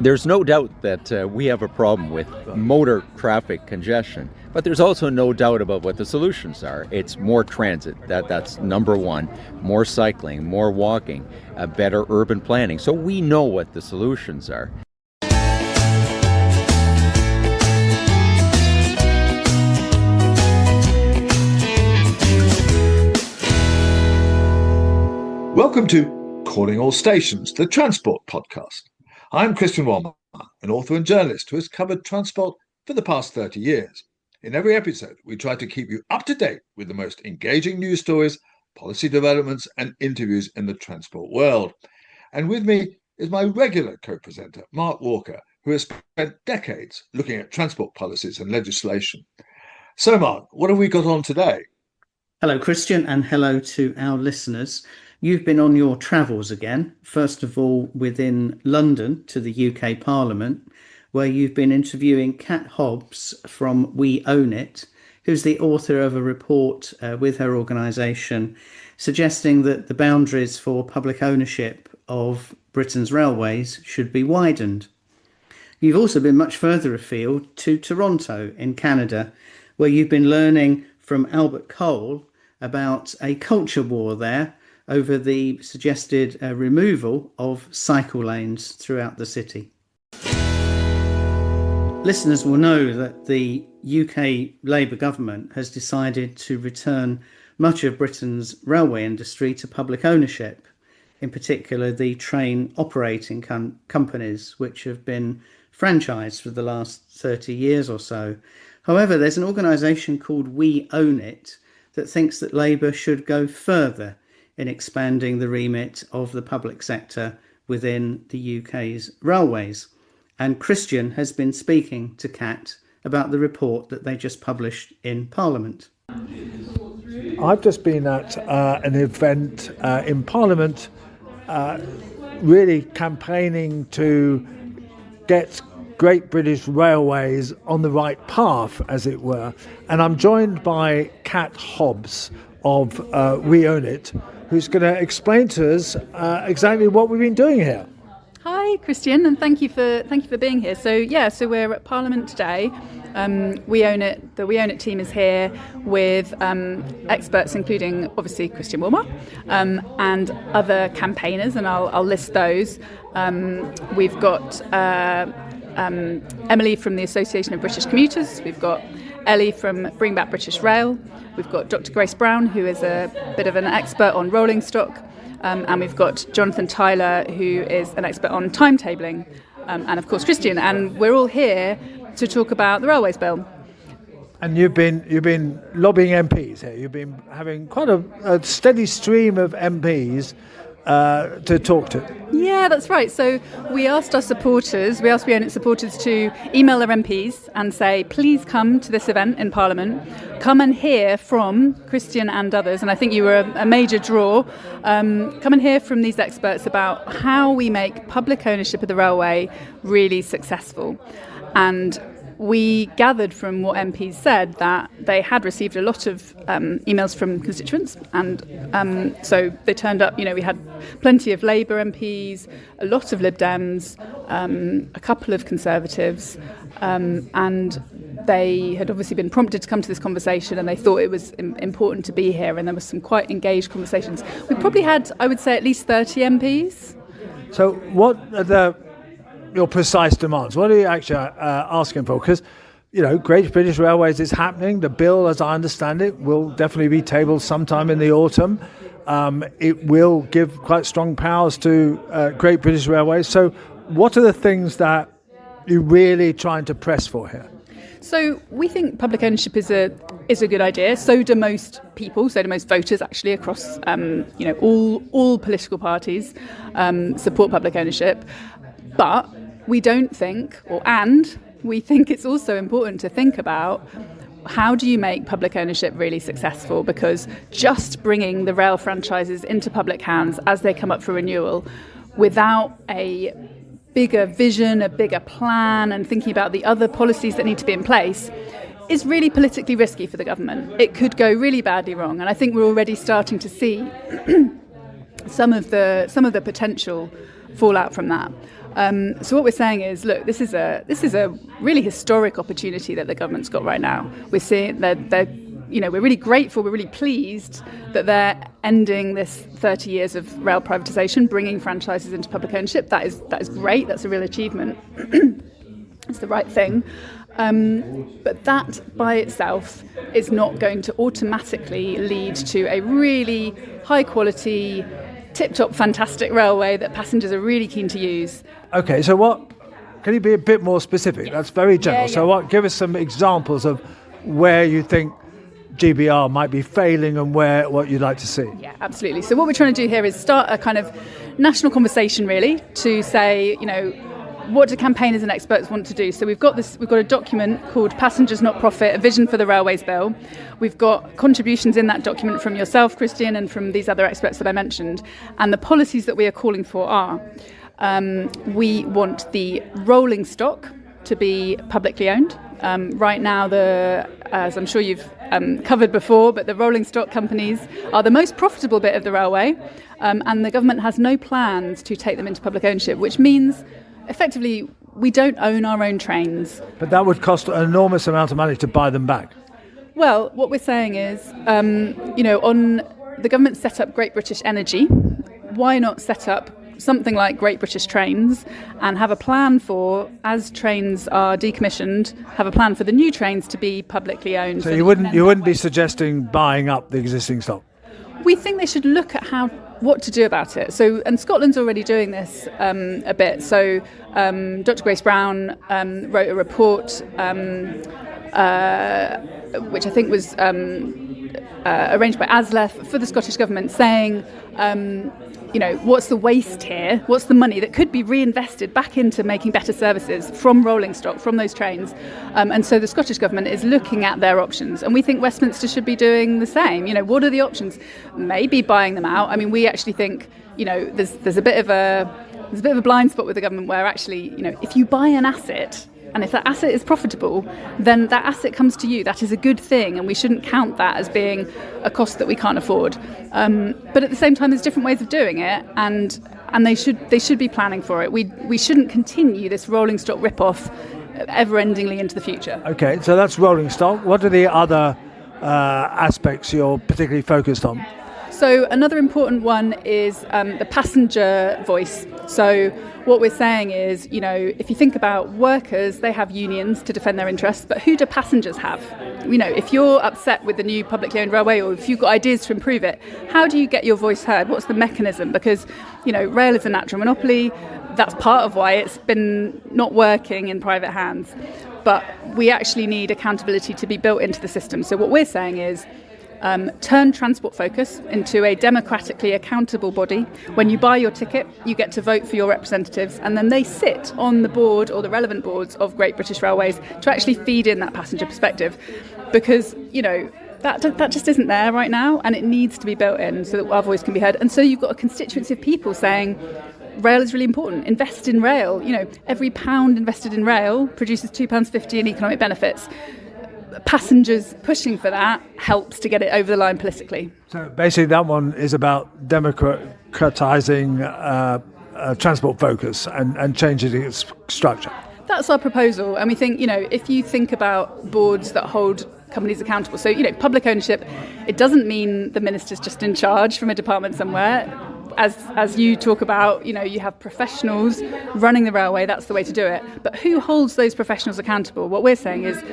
There's no doubt that we have a problem with motor traffic congestion, but there's also no doubt about what the solutions are. It's more transit, that's number one, more cycling, more walking, better urban planning. So we know what the solutions are. Welcome to Calling All Stations, the Transport Podcast. I'm Christian Walmer, an author and journalist who has covered transport for the past 30 years. In every episode, we try to keep you up to date with the most engaging news stories, policy developments, and interviews in the transport world. And with me is my regular co-presenter, Mark Walker, who has spent decades looking at transport policies and legislation. So, Mark, what have we got on today? Hello, Christian, and hello to our listeners. You've been on your travels again, first of all within London to the UK Parliament, where you've been interviewing Kat Hobbs from We Own It, who's the author of a report with her organisation suggesting that the boundaries for public ownership of Britain's railways should be widened. You've also been much further afield to Toronto in Canada, where you've been learning from Albert Koehl about a culture war there over the suggested removal of cycle lanes throughout the city. Listeners will know that the UK Labour government has decided to return much of Britain's railway industry to public ownership, in particular the train operating companies, which have been franchised for the last 30 years or so. However, there's an organisation called We Own It that thinks that Labour should go further in expanding the remit of the public sector within the UK's railways. And Christian has been speaking to Kat about the report that they just published in Parliament. I've just been at an event in Parliament, really campaigning to get Great British Railways on the right path, as it were. And I'm joined by Kat Hobbs of We Own It, who's going to explain to us exactly what we've been doing here. Hi, Christian, and thank you for being here. So we're at Parliament today. We Own It. The We Own It team is here with experts, including obviously Christian Wilmot and other campaigners, and I'll list those. We've got Emily from the Association of British Commuters. We've got Ellie from Bring Back British Rail. We've got Dr. Grace Brown, who is a bit of an expert on rolling stock. And we've got Jonathan Tyler, who is an expert on timetabling. And of course, Christian. And we're all here to talk about the Railways Bill. And you've been lobbying MPs here. You've been having quite a steady stream of MPs to talk to. Yeah, that's right. So we asked We Own It supporters to email their MPs and say, please come to this event in Parliament, come and hear from Christian and others, and I think you were a major draw. Come and hear from these experts about how we make public ownership of the railway really successful. And we gathered from what MPs said that they had received a lot of emails from constituents, and so they turned up. We had plenty of Labour MPs, a lot of Lib Dems, a couple of Conservatives, and they had obviously been prompted to come to this conversation, and they thought it was important to be here, and there was some quite engaged conversations. We probably had, I would say, at least 30 MPs. So what are your precise demands? What are you actually asking for? Because, Great British Railways is happening. The bill, as I understand it, will definitely be tabled sometime in the autumn. It will give quite strong powers to Great British Railways. So what are the things that you're really trying to press for here? So we think public ownership is a good idea. So do most people. So do most voters, actually, across all political parties support public ownership. But we don't think, we think it's also important to think about how do you make public ownership really successful? Because just bringing the rail franchises into public hands as they come up for renewal without a bigger vision, a bigger plan, and thinking about the other policies that need to be in place is really politically risky for the government. It could go really badly wrong. And I think we're already starting to see some of the potential fallout from that. So what we're saying is, look, this is a really historic opportunity that the government's got right now. We're seeing that we're really grateful, we're really pleased that they're ending this 30 years of rail privatisation, bringing franchises into public ownership. That is great. That's a real achievement. It's the right thing. But that by itself is not going to automatically lead to a really high quality, tip-top, fantastic railway that passengers are really keen to use. Okay, so can you be a bit more specific? Yes. That's very general. Yeah. So give us some examples of where you think GBR might be failing and what you'd like to see. Yeah, absolutely. So what we're trying to do here is start a kind of national conversation, really, to say, what do campaigners and experts want to do? So we've got a document called Passengers Not Profit, a vision for the Railways Bill. We've got contributions in that document from yourself, Christian, and from these other experts that I mentioned. And the policies that we are calling for are, we want the rolling stock to be publicly owned. Right now, as I'm sure you've covered before, but the rolling stock companies are the most profitable bit of the railway, and the government has no plans to take them into public ownership, which means effectively, we don't own our own trains. But that would cost an enormous amount of money to buy them back. Well, what we're saying is, on the government set up Great British Energy, why not set up something like Great British Trains and have a plan for, as trains are decommissioned, have a plan for the new trains to be publicly owned. So you wouldn't be suggesting buying up the existing stock? We think they should look at what to do about it. So, and Scotland's already doing this a bit. So, Dr. Grace Brown wrote a report, which I think was arranged by ASLEF for the Scottish Government, saying, what's the waste here? What's the money that could be reinvested back into making better services from rolling stock, from those trains? And so the Scottish Government is looking at their options. And we think Westminster should be doing the same. What are the options? Maybe buying them out. I mean, we actually think, there's a bit of a blind spot with the government where actually, if you buy an asset, and if that asset is profitable, then that asset comes to you. That is a good thing, and we shouldn't count that as being a cost that we can't afford. But at the same time, there's different ways of doing it, and they should be planning for it. We shouldn't continue this rolling stock rip-off ever-endingly into the future. Okay, so that's rolling stock. What are the other aspects you're particularly focused on? So another important one is the passenger voice. So what we're saying is, if you think about workers, they have unions to defend their interests, but who do passengers have? If you're upset with the new publicly owned railway, or if you've got ideas to improve it, how do you get your voice heard? What's the mechanism? Because, rail is a natural monopoly. That's part of why it's been not working in private hands. But we actually need accountability to be built into the system. So what we're saying is, turn Transport Focus into a democratically accountable body. When you buy your ticket, you get to vote for your representatives, and then they sit on the board or the relevant boards of Great British Railways to actually feed in that passenger perspective. Because, that just isn't there right now, and it needs to be built in so that our voice can be heard. And so you've got a constituency of people saying, rail is really important, invest in rail. Every pound invested in rail produces £2.50 in economic benefits. Passengers pushing for that helps to get it over the line politically. So basically that one is about democratising Transport Focus and changing its structure. That's our proposal. And we think, if you think about boards that hold companies accountable, so, public ownership, it doesn't mean the minister's just in charge from a department somewhere. As you talk about, you have professionals running the railway, that's the way to do it. But who holds those professionals accountable? What we're saying is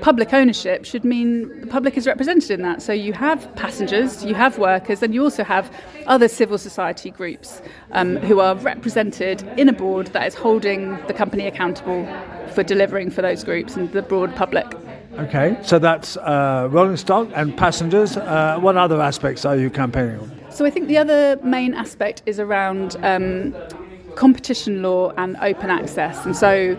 public ownership should mean the public is represented in that. So you have passengers, you have workers, and you also have other civil society groups who are represented in a board that is holding the company accountable for delivering for those groups and the broad public. Okay, so that's rolling stock and passengers. What other aspects are you campaigning on? So I think the other main aspect is around competition law and open access. And so,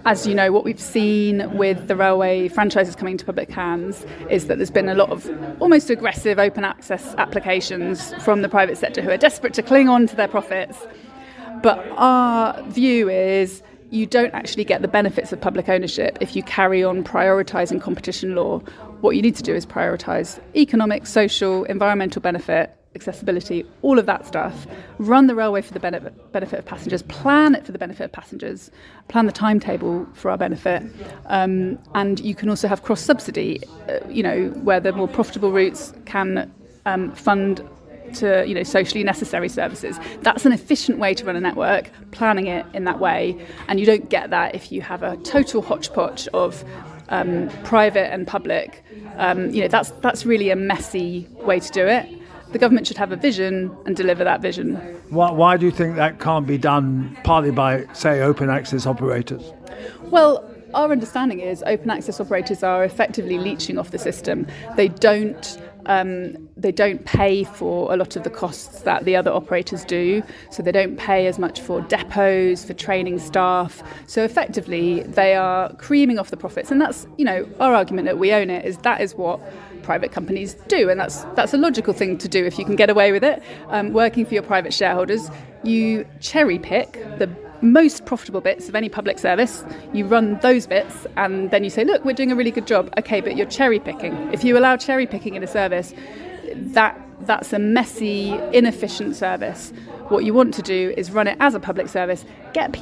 as you know, what we've seen with the railway franchises coming into public hands is that there's been a lot of almost aggressive open access applications from the private sector who are desperate to cling on to their profits. But our view is you don't actually get the benefits of public ownership if you carry on prioritising competition law. What you need to do is prioritise economic, social, environmental benefit, accessibility, all of that stuff, run the railway for the benefit of passengers, plan it for the benefit of passengers, plan the timetable for our benefit, and you can also have cross-subsidy, where the more profitable routes can fund to socially necessary services. That's an efficient way to run a network, planning it in that way, and you don't get that if you have a total hodgepodge of private and public. That's really a messy way to do it. The government should have a vision and deliver that vision. Why do you think that can't be done partly by, say, open access operators? Well, our understanding is open access operators are effectively leeching off the system. They don't pay for a lot of the costs that the other operators do. So they don't pay as much for depots, for training staff. So effectively, they are creaming off the profits. And that's, our argument at We Own It is that is what private companies do. And that's a logical thing to do if you can get away with it. Working for your private shareholders, you cherry pick the most profitable bits of any public service, you run those bits, and then you say, look, we're doing a really good job. Okay, but you're cherry picking. If you allow cherry picking in a service, that's a messy, inefficient service. What you want to do is run it as a public service, get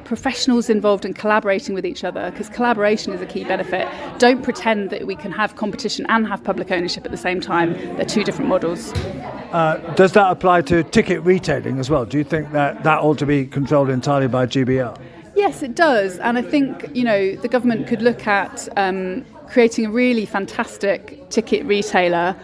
professionals involved in collaborating with each other, because collaboration is a key benefit. Don't pretend that we can have competition and have public ownership at the same time. They're two different models. Does that apply to ticket retailing as well? Do you think that ought to be controlled entirely by GBR? Yes, it does. And I think, the government could look at creating a really fantastic ticket retailer,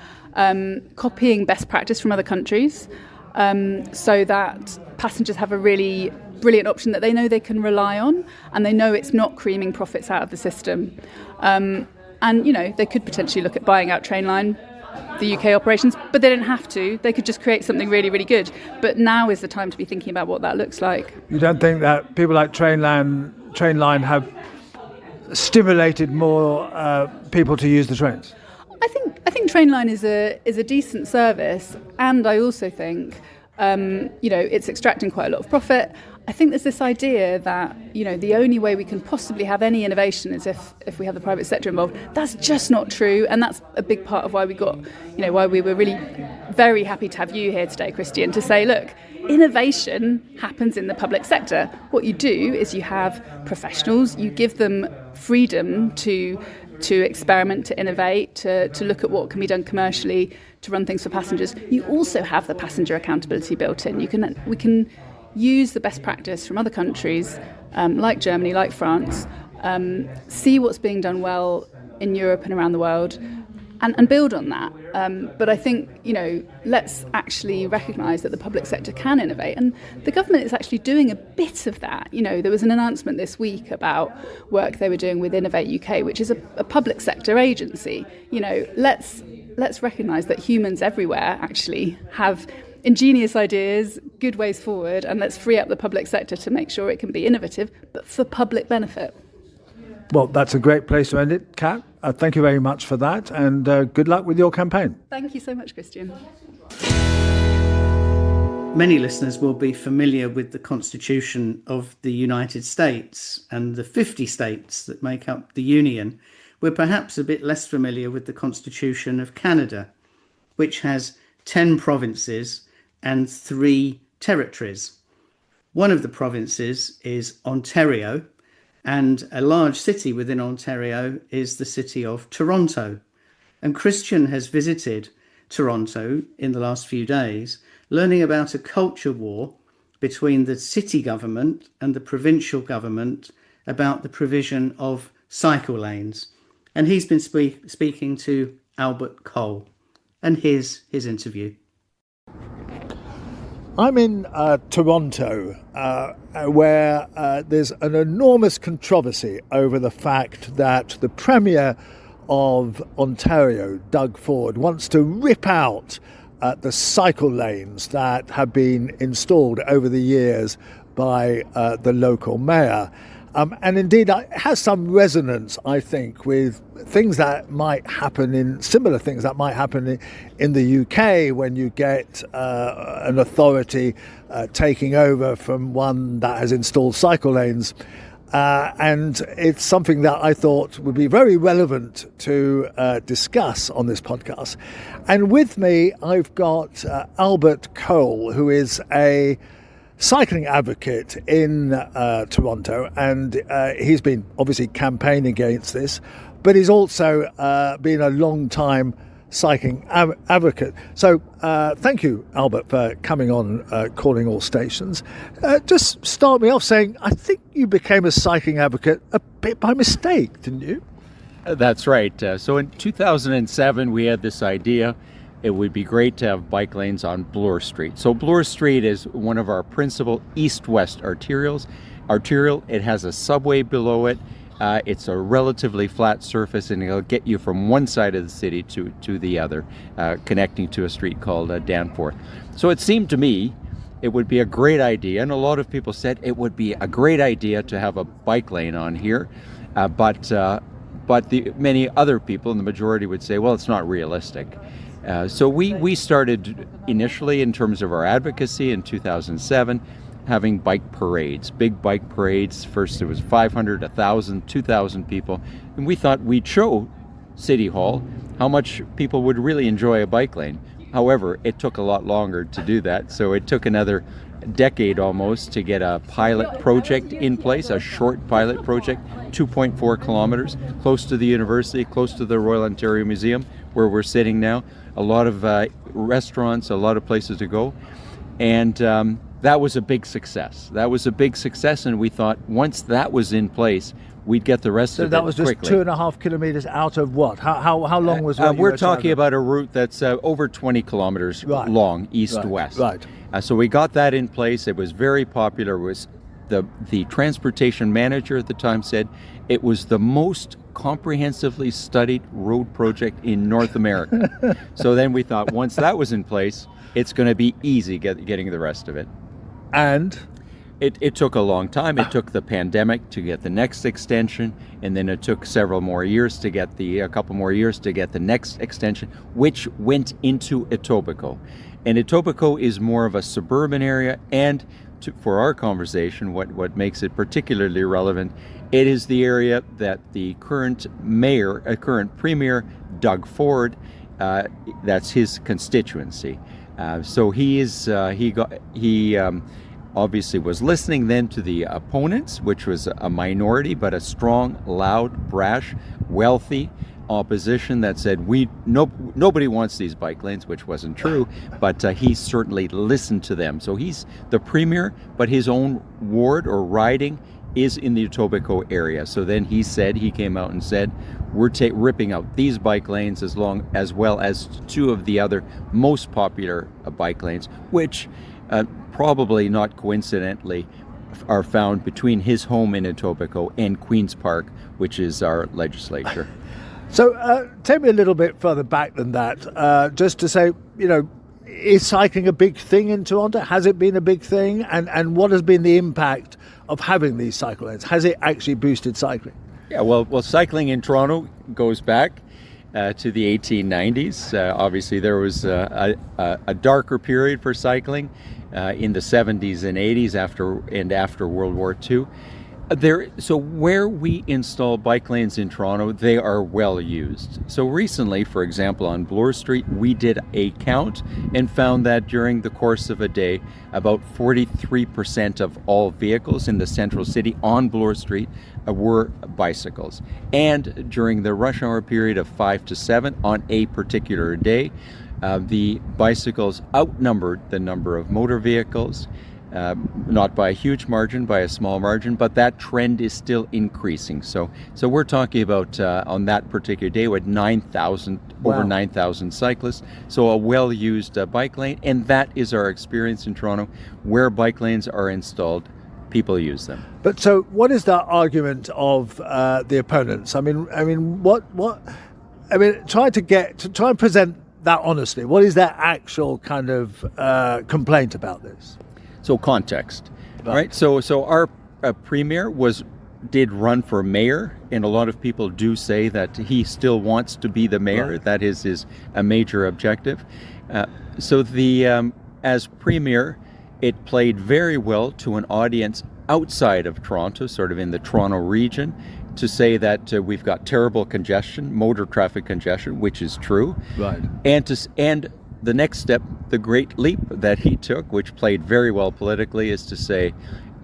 copying best practice from other countries, so that passengers have a really brilliant option that they know they can rely on, and they know it's not creaming profits out of the system. And they could potentially look at buying out Trainline, the UK operations, but they don't have to. They could just create something really, really good. But now is the time to be thinking about what that looks like. You don't think that people like Trainline have stimulated more people to use the trains? I think Trainline is a decent service, and I also think it's extracting quite a lot of profit. I think there's this idea that the only way we can possibly have any innovation is if we have the private sector involved. That's just not true, and that's a big part of why we were really very happy to have you here today, Christian, to say, look, innovation happens in the public sector. What you do is you have professionals, you give them freedom to experiment, to innovate, to look at what can be done commercially, to run things for passengers. You also have the passenger accountability built in. We can use the best practice from other countries, like Germany, like France, see what's being done well in Europe and around the world, and build on that. But I think, let's actually recognise that the public sector can innovate. And the government is actually doing a bit of that. There was an announcement this week about work they were doing with Innovate UK, which is a public sector agency. Let's recognise that humans everywhere actually have ingenious ideas, good ways forward, and let's free up the public sector to make sure it can be innovative, but for public benefit. Well, that's a great place to end it, Kat. Thank you very much for that, and good luck with your campaign. Thank you so much, Christian. Many listeners will be familiar with the Constitution of the United States and the 50 states that make up the Union. We're perhaps a bit less familiar with the Constitution of Canada, which has 10 provinces and 3 territories. One of the provinces is Ontario, and a large city within Ontario is the city of Toronto. And Christian has visited Toronto in the last few days, learning about a culture war between the city government and the provincial government about the provision of cycle lanes. And he's been speaking to Albert Koehl. And here's his interview. I'm in Toronto, where there's an enormous controversy over the fact that the Premier of Ontario, Doug Ford, wants to rip out the cycle lanes that have been installed over the years by the local mayor. And indeed, it has some resonance, I think, with things that might happen similar things that might happen in the UK when you get an authority taking over from one that has installed cycle lanes. and it's something that I thought would be very relevant to discuss on this podcast. And with me, I've got Albert Koehl, who is a cycling advocate in Toronto, and he's been obviously campaigning against this, but he's also been a long time cycling advocate. So thank you, Albert, for coming on Calling All Stations. Just start me off saying, I think you became a cycling advocate a bit by mistake, didn't you? That's right. So in 2007, we had this idea. It would be great to have bike lanes on Bloor Street. So Bloor Street is one of our principal east-west arterial. It has a subway below it. It's a relatively flat surface, and it'll get you from one side of the city to the other, connecting to a street called Danforth. So it seemed to me it would be a great idea, and a lot of people said it would be a great idea to have a bike lane on here, but the many other people, and the majority, would say, well, it's not realistic. So we started initially in terms of our advocacy in 2007, having bike parades, big bike parades. First it was 500, 1,000, 2,000 people. And we thought we'd show City Hall how much people would really enjoy a bike lane. However, it took a lot longer to do that. So it took another decade almost to get a pilot project in place, a short pilot project, 2.4 kilometers, close to the university, close to the Royal Ontario Museum, where we're sitting now. A lot of restaurants, a lot of places to go. And that was a big success. And we thought once that was in place, we'd get the rest of it quickly. So that was just 2.5 kilometers out of what? How long was it? We're talking about a route that's over 20 kilometers long, east-west. Right. So we got that in place. It was very popular. It was the transportation manager at the time said it was the most comprehensively studied road project in North America. So then we thought once that was in place, it's going to be easy getting the rest of it. And it took a long time. It took the pandemic to get the next extension, and then it took a couple more years to get the next extension, which went into Etobicoke. And Etobicoke is more of a suburban area, and for our conversation, what makes it particularly relevant, it is the area that the current premier, Doug Ford, that's his constituency. So he obviously was listening then to the opponents, which was a minority, but a strong, loud, brash, wealthy opposition that said nobody wants these bike lanes, which wasn't true, but he certainly listened to them. So he's the premier, but his own ward or riding is in the Etobicoke area. So then he came out and said, we're ripping out these bike lanes as well as two of the other most popular bike lanes, which probably not coincidentally are found between his home in Etobicoke and Queen's Park, which is our legislature. So take me a little bit further back than that, just to say, is cycling a big thing in Toronto? Has it been a big thing? And what has been the impact of having these cycle lanes? Has it actually boosted cycling? Yeah, well, cycling in Toronto goes back to the 1890s. Obviously, there was a darker period for cycling in the 70s and 80s after World War II. So where we install bike lanes in Toronto, they are well used. So recently, for example, on Bloor Street, we did a count and found that during the course of a day, about 43% of all vehicles in the central city on Bloor Street were bicycles. And during the rush hour period of 5 to 7 on a particular day, the bicycles outnumbered the number of motor vehicles. Not by a huge margin, by a small margin, but that trend is still increasing. So we're talking about on that particular day with 9,000, over 9,000 cyclists. So a well-used bike lane, and that is our experience in Toronto. Where bike lanes are installed, people use them. But so, what is the argument of the opponents? I mean, try and present that honestly. What is their actual kind of complaint about this? So context, right? So our premier did run for mayor, and a lot of people do say that he still wants to be the mayor. Right. That is a major objective. So as premier, it played very well to an audience outside of Toronto, sort of in the Toronto region, to say that we've got terrible congestion, motor traffic congestion, which is true. Right. And the next step, the great leap that he took, which played very well politically, is to say,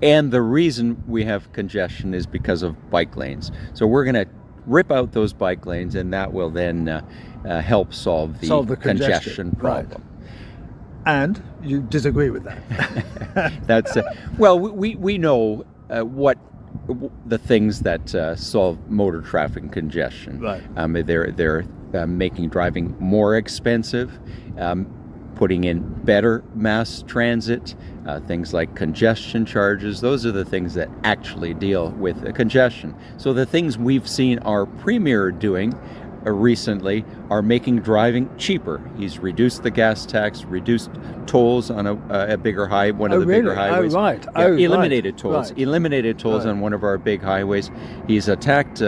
and the reason we have congestion is because of bike lanes. So we're going to rip out those bike lanes, and that will then help solve the congestion problem. Right. And you disagree with that? That's well, we know what the things that solve motor traffic congestion. Right. They're making driving more expensive, putting in better mass transit, things like congestion charges. Those are the things that actually deal with congestion. So the things we've seen our premier doing recently are making driving cheaper. He's reduced the gas tax, reduced tolls on a bigger one of the bigger highways. Oh, right. Eliminated tolls. Right. Eliminated tolls on one of our big highways. He's attacked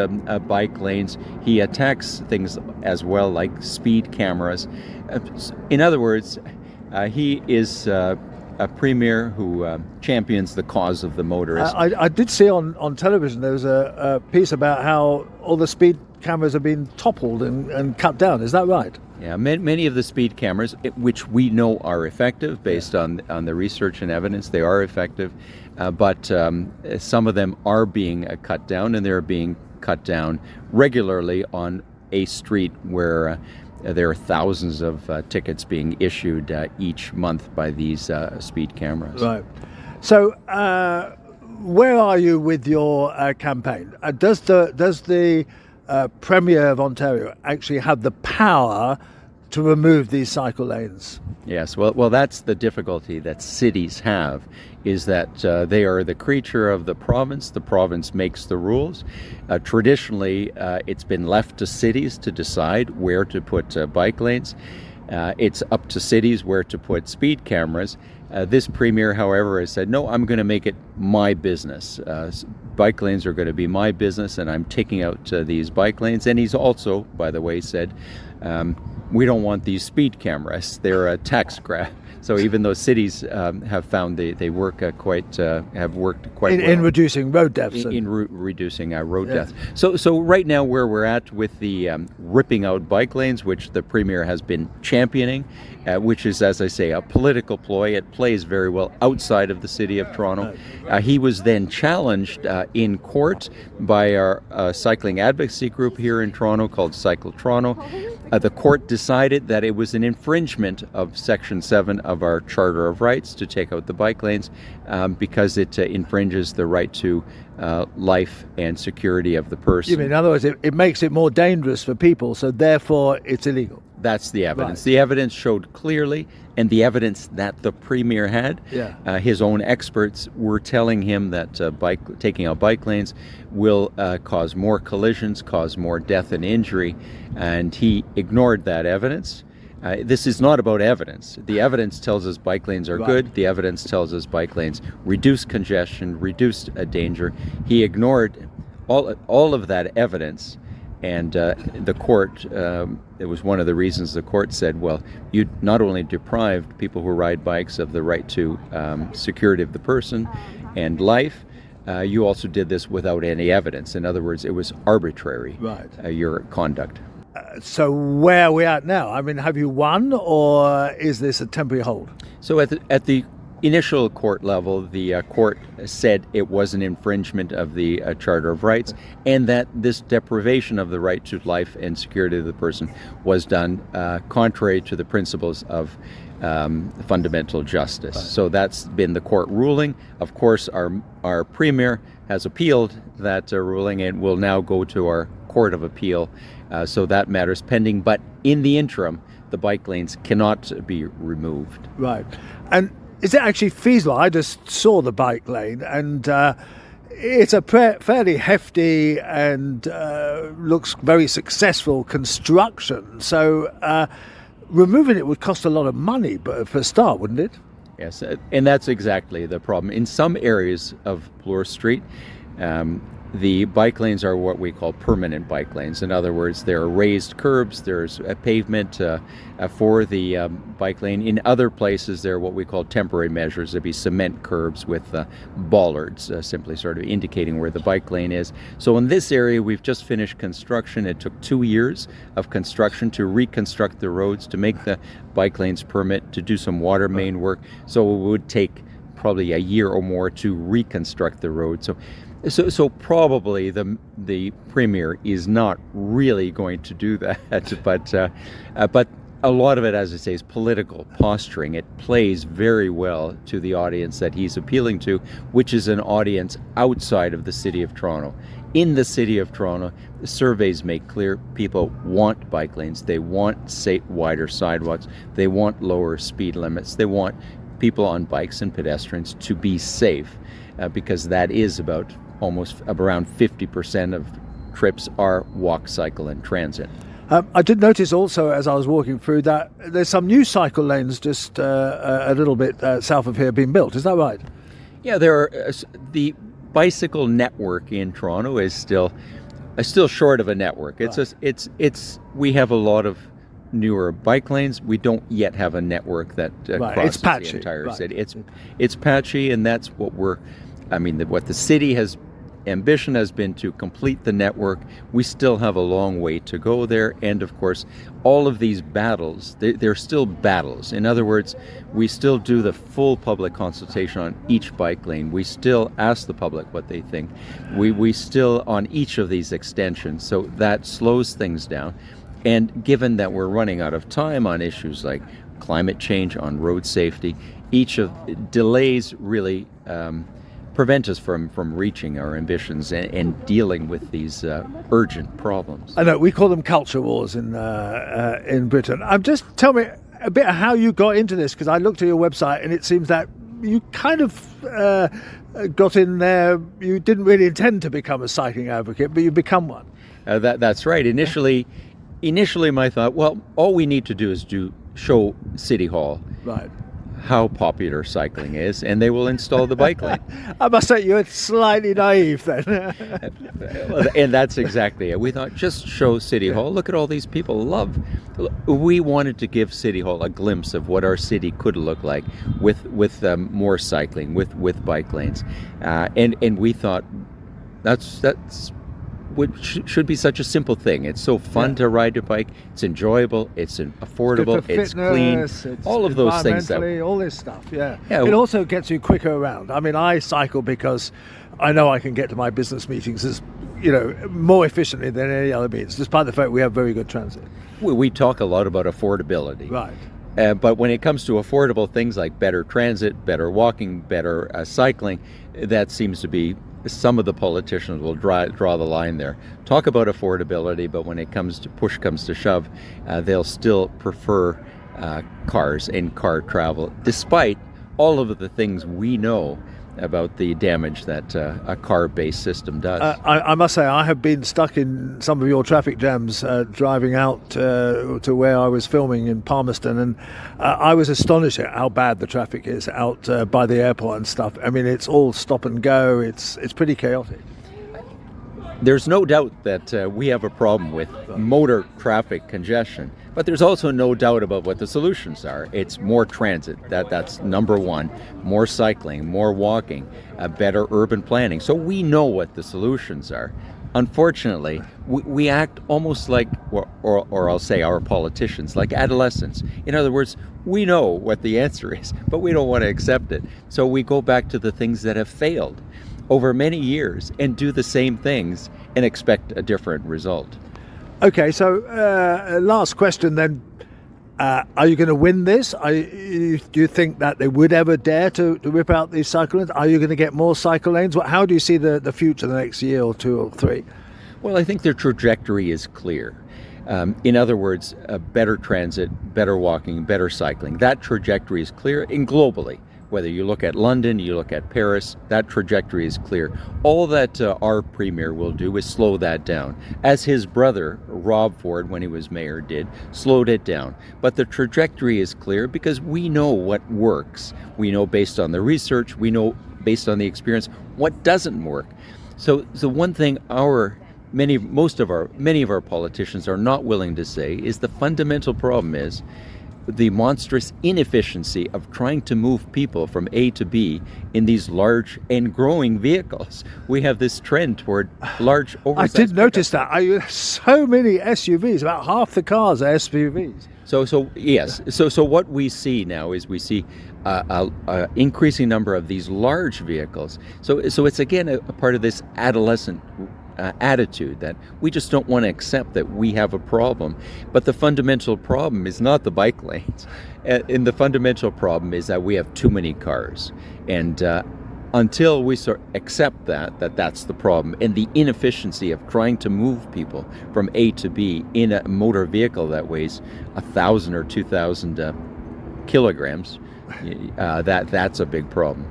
bike lanes. He attacks things as well, like speed cameras. In other words, he is a premier who champions the cause of the motorist. I did see on television there was a piece about how all the speed cameras have been toppled and cut down. Is that right? Yeah, many of the speed cameras, which we know are effective based on the research and evidence, they are effective, but some of them are being cut down, and they're being cut down regularly on a street where there are thousands of tickets being issued each month by these speed cameras. Right. So where are you with your campaign? Does the Premier of Ontario actually have the power to remove these cycle lanes? Yes, well, that's the difficulty that cities have, is that they are the creature of the province. The province makes the rules. Traditionally, it's been left to cities to decide where to put bike lanes. It's up to cities where to put speed cameras. This premier, however, has said, no, I'm going to make it my business. Bike lanes are going to be my business, and I'm taking out these bike lanes. And he's also, by the way, said, we don't want these speed cameras. They're a tax grab. So even though cities have found they work have worked quite well in reducing road deaths, reducing road deaths. So right now where we're at with the ripping out bike lanes, which the premier has been championing, which is, as I say, a political ploy. It plays very well outside of the city of Toronto. He was then challenged in court by our cycling advocacy group here in Toronto called Cycle Toronto. The court decided that it was an infringement of Section 7 of our Charter of Rights to take out the bike lanes because it infringes the right to life and security of the person. You mean, in other words, it makes it more dangerous for people, so therefore it's illegal? That's the evidence. Right. The evidence showed clearly, and the evidence that the premier had, his own experts were telling him that taking out bike lanes will cause more collisions, cause more death and injury, and he ignored that evidence. This is not about evidence. The evidence tells us bike lanes are good. The evidence tells us bike lanes reduce congestion, reduce danger. He ignored all of that evidence. And the court, it was one of the reasons the court said, well, you not only deprived people who ride bikes of the right to security of the person and life, you also did this without any evidence. In other words, it was arbitrary, your conduct. So where are we at now? I mean, have you won, or is this a temporary hold? So at the initial court level, the court said it was an infringement of the Charter of Rights, and that this deprivation of the right to life and security of the person was done contrary to the principles of fundamental justice. So that's been the court ruling. Of course, our premier has appealed that ruling and will now go to our Court of Appeal. So that matter's pending. But in the interim, the bike lanes cannot be removed. Right. And is it actually feasible? I just saw the bike lane, and it's a fairly hefty and looks very successful construction. So removing it would cost a lot of money, but for a start, wouldn't it? Yes, and that's exactly the problem. In some areas of Bloor Street, The bike lanes are what we call permanent bike lanes. In other words, there are raised curbs, there's a pavement for the bike lane. In other places, there are what we call temporary measures. There'd be cement curbs with bollards, simply sort of indicating where the bike lane is. So in this area, we've just finished construction. It took 2 years of construction to reconstruct the roads, to make the bike lanes permit, to do some water main work. So it would take probably a year or more to reconstruct the road. So probably the Premier is not really going to do that, but a lot of it, as I say, is political posturing. It plays very well to the audience that he's appealing to, which is an audience outside of the City of Toronto. In the City of Toronto, the surveys make clear people want bike lanes, they want wider sidewalks, they want lower speed limits, they want people on bikes and pedestrians to be safe, because that is about almost around 50% of trips are walk, cycle, and transit. I did notice also as I was walking through that there's some new cycle lanes just a little bit south of here being built. Is that right? Yeah, there are. The bicycle network in Toronto is still short of a network. We have a lot of newer bike lanes. We don't yet have a network that crosses the entire city. It's patchy, and that's what what the city has ambition has been to complete the network. We still have a long way to go there, and of course all of these battles, they're still battles. In other words, we still do the full public consultation on each bike lane. We still ask the public what they think. We still on each of these extensions, so that slows things down. And given that we're running out of time on issues like climate change, on road safety, each of delays really prevent us from reaching our ambitions and dealing with these urgent problems. I know we call them culture wars in Britain. Just tell me a bit of how you got into this, because I looked at your website and it seems that you kind of got in there. You didn't really intend to become a cycling advocate, but you've become one. That's right. Initially, my thought, well, all we need to do is show City Hall how popular cycling is, and they will install the bike lane. I must say, you're slightly naive then. And that's exactly it. We thought, just show City Hall. Look at all these people we wanted to give City Hall a glimpse of what our city could look like with more cycling, with bike lanes. And we thought, that's which should be such a simple thing. It's so fun to ride a bike. It's enjoyable. It's affordable. It's clean. It's all of those things. All this stuff. Yeah. It also gets you quicker around. I mean, I cycle because I know I can get to my business meetings more efficiently than any other means, despite the fact we have very good transit. We talk a lot about affordability. Right. But when it comes to affordable things like better transit, better walking, better cycling, that seems to be some of the politicians will draw the line there. Talk about affordability, but when it comes to push comes to shove, they'll still prefer cars and car travel, despite all of the things we know about the damage that a car-based system does. I must say, I have been stuck in some of your traffic jams driving out to where I was filming in Palmerston, and I was astonished at how bad the traffic is out by the airport and stuff. I mean, it's all stop and go. It's pretty chaotic. There's no doubt that we have a problem with motor traffic congestion, but there's also no doubt about what the solutions are. It's more transit. That's number one. More cycling, more walking, better urban planning. So we know what the solutions are. Unfortunately, we act almost like, or I'll say our politicians, like adolescents. In other words, we know what the answer is, but we don't want to accept it. So we go back to the things that have failed over many years and do the same things and expect a different result. Okay, so last question then. Are you going to win this? Do you think that they would ever dare to rip out these cycle lanes? Are you going to get more cycle lanes? How do you see the future the next year or two or three? Well, I think their trajectory is clear. In other words, better transit, better walking, better cycling. That trajectory is clear, and globally. Whether you look at London, you look at Paris, that trajectory is clear. All that our Premier will do is slow that down, as his brother, Rob Ford, when he was mayor, did, slowed it down. But the trajectory is clear because we know what works. We know based on the research, we know based on the experience, what doesn't work. So one thing many of our politicians are not willing to say is the fundamental problem is the monstrous inefficiency of trying to move people from A to B in these large and growing vehicles. We have this trend toward large oversized I did notice that. So many SUVs, about half the cars are SUVs. So what we see now is we see a increasing number of these large vehicles. So it's again a part of this adolescent attitude that we just don't want to accept that we have a problem. But the fundamental problem is not the bike lanes. And the fundamental problem is that we have too many cars. And until we accept that's the problem, and the inefficiency of trying to move people from A to B in a motor vehicle that weighs 1,000 or 2,000 kilograms, that's a big problem.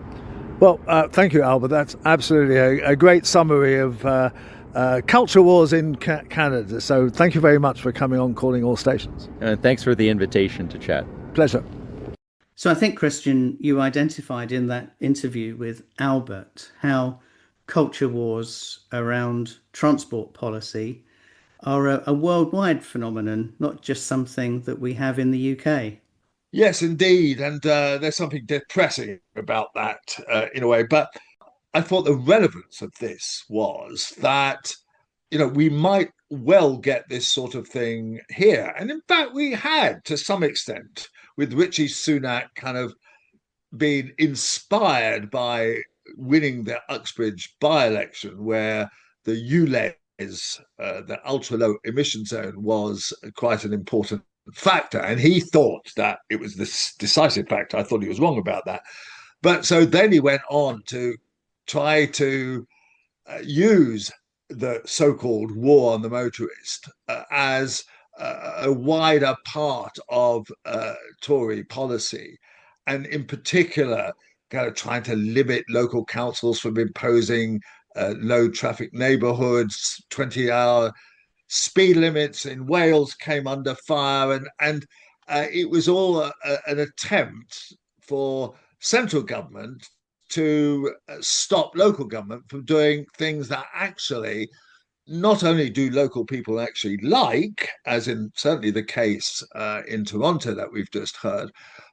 Well, thank you, Albert. That's absolutely a great summary of culture wars in Canada. So thank you very much for coming on Calling All Stations. Thanks for the invitation to chat. Pleasure. So I think, Christian, you identified in that interview with Albert how culture wars around transport policy are a worldwide phenomenon, not just something that we have in the UK. Yes, indeed. And there's something depressing about that in a way. But I thought the relevance of this was that, we might well get this sort of thing here. And in fact, we had to some extent with Rishi Sunak kind of being inspired by winning the Uxbridge by-election, where the ULEZ, the ultra-low emission zone, was quite an important factor. And he thought that it was this decisive factor. I thought he was wrong about that. But so then he went on to try to use the so-called war on the motorist as a wider part of Tory policy, and in particular kind of trying to limit local councils from imposing low traffic neighbourhoods. 20-hour speed limits in Wales came under fire, and it was all an attempt for central government to stop local government from doing things that actually not only do local people actually like, as in certainly the case in Toronto that we've just heard,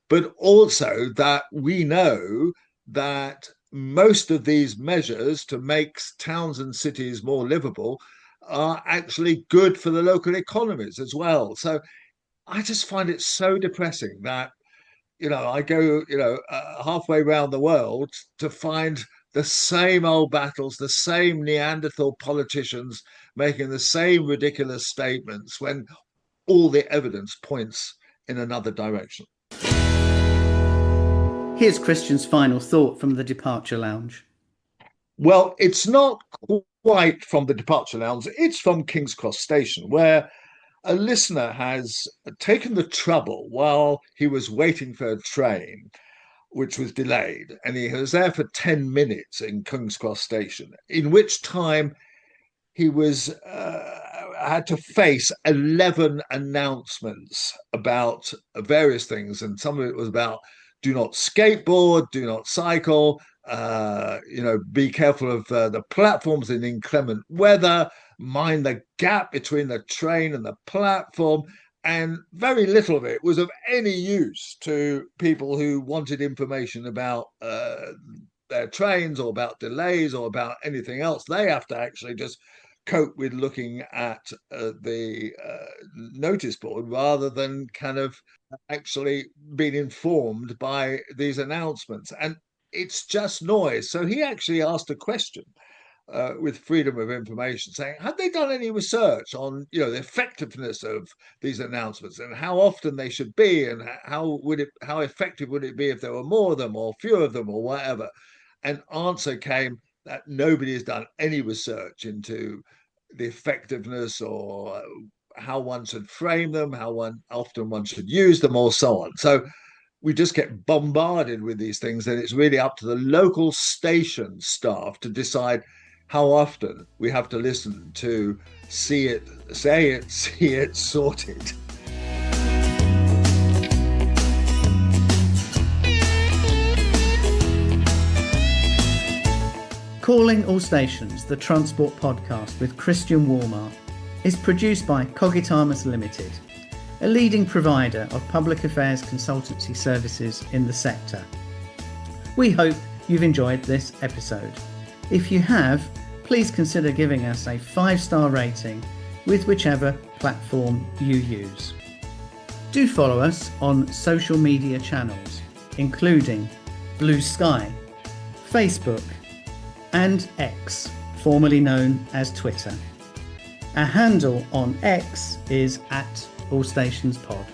but also that we know that most of these measures to make towns and cities more livable are actually good for the local economies as well. So I just find it so depressing that I go, halfway around the world to find the same old battles, the same Neanderthal politicians making the same ridiculous statements when all the evidence points in another direction. Here's Christian's final thought from the Departure Lounge. Well, it's not quite from the Departure Lounge. It's from King's Cross Station, where a listener has taken the trouble while he was waiting for a train, which was delayed, and he was there for 10 minutes in King's Cross Station, in which time he was had to face 11 announcements about various things, and some of it was about do not skateboard, do not cycle, be careful of the platforms in inclement weather, mind the gap between the train and the platform. And very little of it was of any use to people who wanted information about their trains or about delays or about anything else. They have to actually just cope with looking at the notice board rather than kind of actually being informed by these announcements. And it's just noise. So he actually asked a question with freedom of information, saying, had they done any research on, the effectiveness of these announcements and how often they should be, and how effective would it be if there were more of them or fewer of them or whatever? And answer came that nobody has done any research into the effectiveness or how one should frame them, how often one should use them, or so on. So we just get bombarded with these things, and it's really up to the local station staff to decide how often we have to listen to see it, say it, see it, sorted. Calling All Stations, the Transport Podcast with Christian Walmart, is produced by Cogitamus Limited, a leading provider of public affairs consultancy services in the sector. We hope you've enjoyed this episode. If you have, please consider giving us a 5-star rating with whichever platform you use. Do follow us on social media channels, including Blue Sky, Facebook, and X, formerly known as Twitter. Our handle on X is @AllStationsPod.